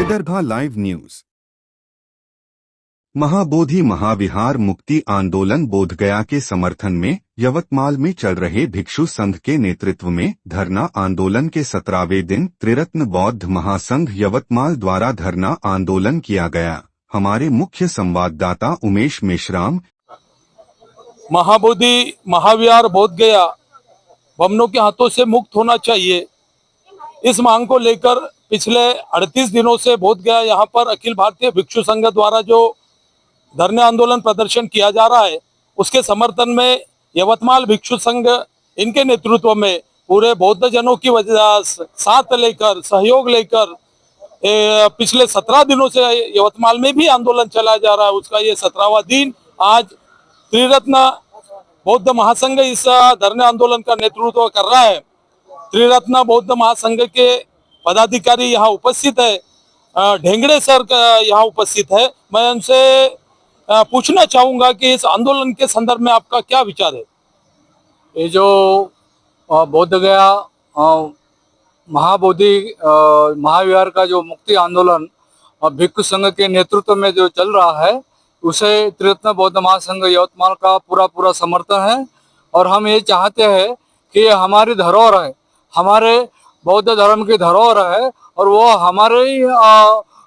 Vidarbha live news. Mahabodhi Mahavihara मुक्ति आंदोलन बोधगया के समर्थन में यवतमाल में चल रहे भिक्षु संघ के नेतृत्व में धरना आंदोलन के 17वें दिन त्रिरत्न बौद्ध महासंघ यवतमाल द्वारा धरना आंदोलन किया गया। हमारे मुख्य संवाददाता उमेश मेश्राम। महाबोधि महाविहार बोधगया बमनों के हाथों से मुक्त होना चाहिए, इस मांग को लेकर पिछले 38 दिनों से बोधगया यहाँ पर अखिल भारतीय भिक्षु संघ द्वारा जो धरने आंदोलन प्रदर्शन किया जा रहा है, उसके समर्थन में यवतमाल भिक्षु संघ इनके नेतृत्व में पूरे बौद्ध जनों की वजह साथ लेकर सहयोग लेकर पिछले 17 दिनों से यवतमाल में भी आंदोलन चलाया जा रहा है। उसका ये 17वां दिन आज त्रिरत्न बौद्ध महासंघ इस धरने आंदोलन का नेतृत्व कर रहा है। त्रिरत्न बौद्ध महासंघ के पदाधिकारी यहाँ उपस्थित है, ढेंगड़े सर यहाँ उपस्थित है। मैं उनसे पूछना चाहूंगा कि इस आंदोलन के संदर्भ में आपका क्या विचार है। ये जो बोधगया महाबोधि महाविहार का जो मुक्ति आंदोलन भिक्षु संघ के नेतृत्व में जो चल रहा है, उसे त्रिरत्न बौद्ध महासंघ यवतमाल का पूरा समर्थन है। और हम ये चाहते हैं कि ये हमारी धरोहर है, हमारे बौद्ध धर्म की धरोहर है और वो हमारे ही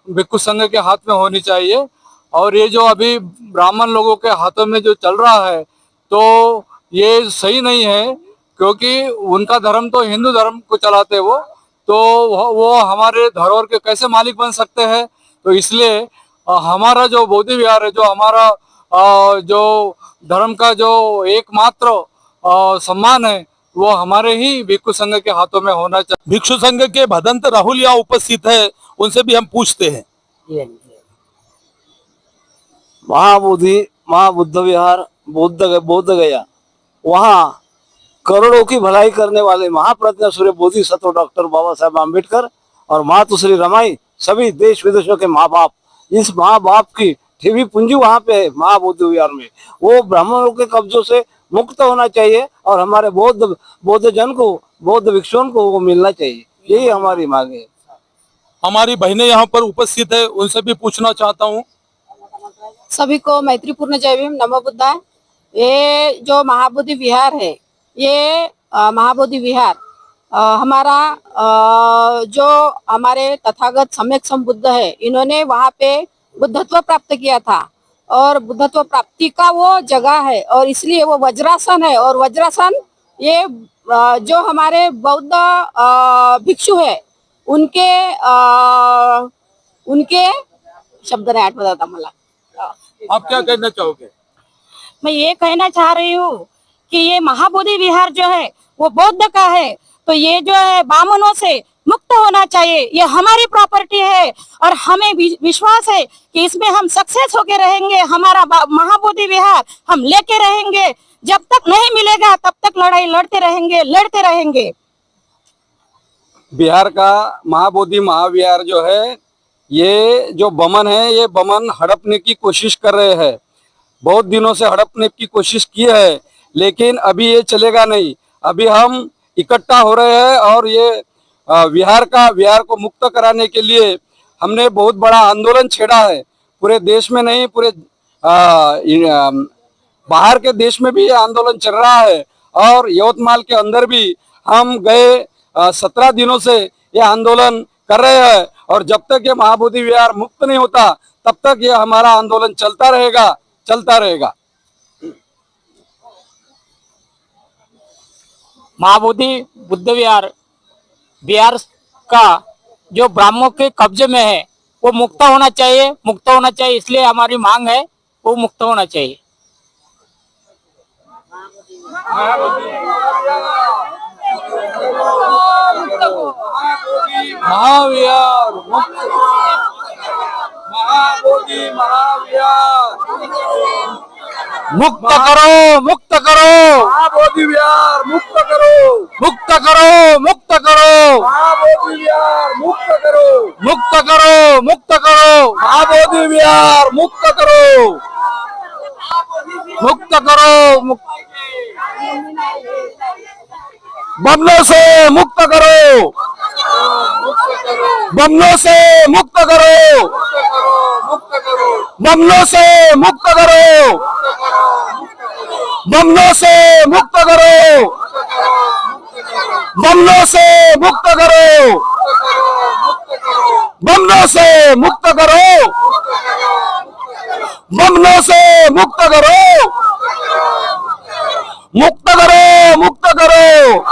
भिक्षु संघ के हाथ में होनी चाहिए। और ये जो अभी ब्राह्मण लोगों के हाथों में जो चल रहा है, तो ये सही नहीं है, क्योंकि उनका धर्म तो हिंदू धर्म को चलाते तो वो हमारे धरोहर के कैसे मालिक बन सकते हैं। तो इसलिए हमारा जो बोधि विहार है, जो हमारा जो धर्म का जो एकमात्र सम्मान है, वो हमारे ही भिक्षु संघ के हाथों में होना चाहिए। भिक्षु संघ के भदंत राहुल यहाँ उपस्थित है, उनसे भी हम पूछते हैं। महाबोधि महाबुद्ध विहार बोध गया, वहाँ करोड़ों की भलाई करने वाले महाप्रज्ञा सूर्य बोधिसत्व डॉक्टर बाबा साहेब आम्बेडकर और मातुश्री रमाई, सभी देश विदेशों के माँ बाप, इस माँ बाप की ठेवी पूंजी वहाँ पे है महाबोधि विहार में। वो ब्राह्मणों के कब्जों से मुक्त होना चाहिए और हमारे बौद्ध जन को, बौद्ध भिक्षुओं को वो मिलना चाहिए, यही हमारी मांग है। हमारी बहनें यहाँ पर उपस्थित है, उनसे भी पूछना चाहता हूँ। सभी को मैत्रीपूर्ण जय भीम, नमो बुद्धाय। ये जो महाबोधि विहार है, ये महाबोधि विहार हमारा जो हमारे तथागत सम्यक संबुद्ध है, इन्होंने वहाँ पे बुद्धत्व प्राप्त किया था और बुद्धत्व प्राप्ति का वो जगह है और इसलिए वो वज्रासन है। और वज्रासन ये जो हमारे बौद्ध भिक्षु है, उनके शब्द नहीं आठवत था मला। आप क्या कहना चाहोगे? मैं ये कहना चाह रही हूँ कि ये महाबोधि विहार जो है वो बौद्ध का है, तो ये जो है बामनों से मुक्त होना चाहिए। ये हमारी प्रॉपर्टी है और हमें विश्वास है कि इसमें हम सक्सेस होके रहेंगे। हमारा महाबोधि विहार हम लेके रहेंगे, जब तक नहीं मिलेगा तब तक लड़ाई लड़ते रहेंगे। बिहार का महाबोधि महाविहार जो है, ये जो बमन है, ये बमन हड़पने की कोशिश कर रहे हैं। बहुत दिनों से हड़पने की कोशिश की है, लेकिन अभी ये चलेगा नहीं। अभी हम इकट्ठा हो रहे हैं और ये विहार को मुक्त कराने के लिए हमने बहुत बड़ा आंदोलन छेड़ा है। पूरे देश में नहीं, पूरे बाहर के देश में भी ये आंदोलन चल रहा है और यवतमाल के अंदर भी हम गए 17 दिनों से ये आंदोलन कर रहे हैं। और जब तक ये महाबोधि विहार मुक्त नहीं होता, तब तक ये हमारा आंदोलन चलता रहेगा। महाबोधि बुद्ध विहार का जो ब्राह्मणों के कब्जे में है, वो मुक्त होना चाहिए। इसलिए हमारी मांग है, वो मुक्त होना चाहिए। महाविहार महाबोधि महाविहार मुक्त करो महाबोधि विहार मुक्त करो महाबोधि विहार मुक्त करो महाबोधि विहार मुक्त करो बमनों से मुक्त करो। बमनों से मुक्त करो, बमनों से मुक्त करो, बमनों से मुक्त करो, बमनों से मुक्त करो, बमनों से मुक्त करो, बमनों से मुक्त करो, मुक्त करो, मुक्त करो।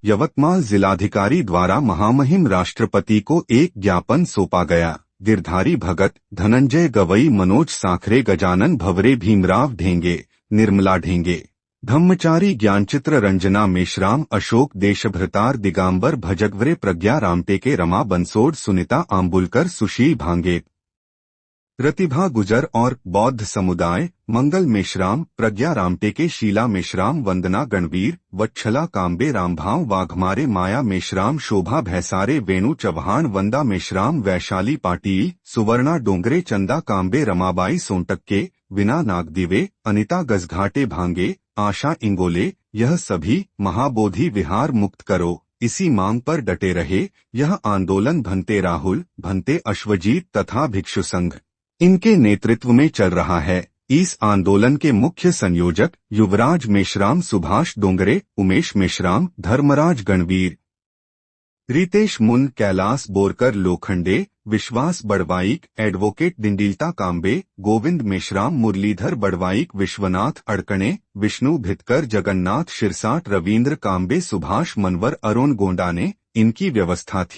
यवतमाल जिलाधिकारी द्वारा महामहिम राष्ट्रपति को एक ज्ञापन सौंपा गया। गिरधारी भगत, धनंजय गवई, मनोज साखरे, गजानन भवरे, भीमराव ढेंगे, निर्मला ढेंगे, धम्मचारी, ज्ञानचित्र, रंजना मेश्राम, अशोक देशभ्रतार, दिगांबर भजगवरे, प्रज्ञा रामटेके, रमा बंसोड़, सुनीता आंबुलकर, सुशील भांगे, प्रतिभा गुजर और बौद्ध समुदाय, मंगल मेश्राम, प्रज्ञा रामटेके, शीला मेश्राम, वंदना गणवीर, वच्छला कांबे, रामभाव वाघमारे, माया मेश्राम, शोभा भैसारे, वेणु चौहान, वंदा मेश्राम, वैशाली पाटिल, सुवर्णा डोंगरे, चंदा कांबे, रमाबाई सोनटक्के, विना नागदिवे, अनिता गजघाटे भांगे, आशा इंगोले, यह सभी महाबोधि विहार मुक्त करो इसी मांग पर डटे रहे। यह आंदोलन भंते राहुल, भंते अश्वजीत तथा भिक्षु संघ इनके नेतृत्व में चल रहा है। इस आंदोलन के मुख्य संयोजक युवराज मेश्राम, सुभाष डोंगरे, उमेश मेश्राम, धर्मराज गणवीर, रितेश मुन, कैलाश बोरकर लोखंडे, विश्वास बड़वाइक, एडवोकेट डिंडीलता कांबे, गोविंद मेश्राम, मुरलीधर बड़वाइक, विश्वनाथ अड़कणे, विष्णु भितकर, जगन्नाथ शिरसाट, रविंद्र कांबे, सुभाष मनवर, अरुण गोंडा ने इनकी व्यवस्था थी।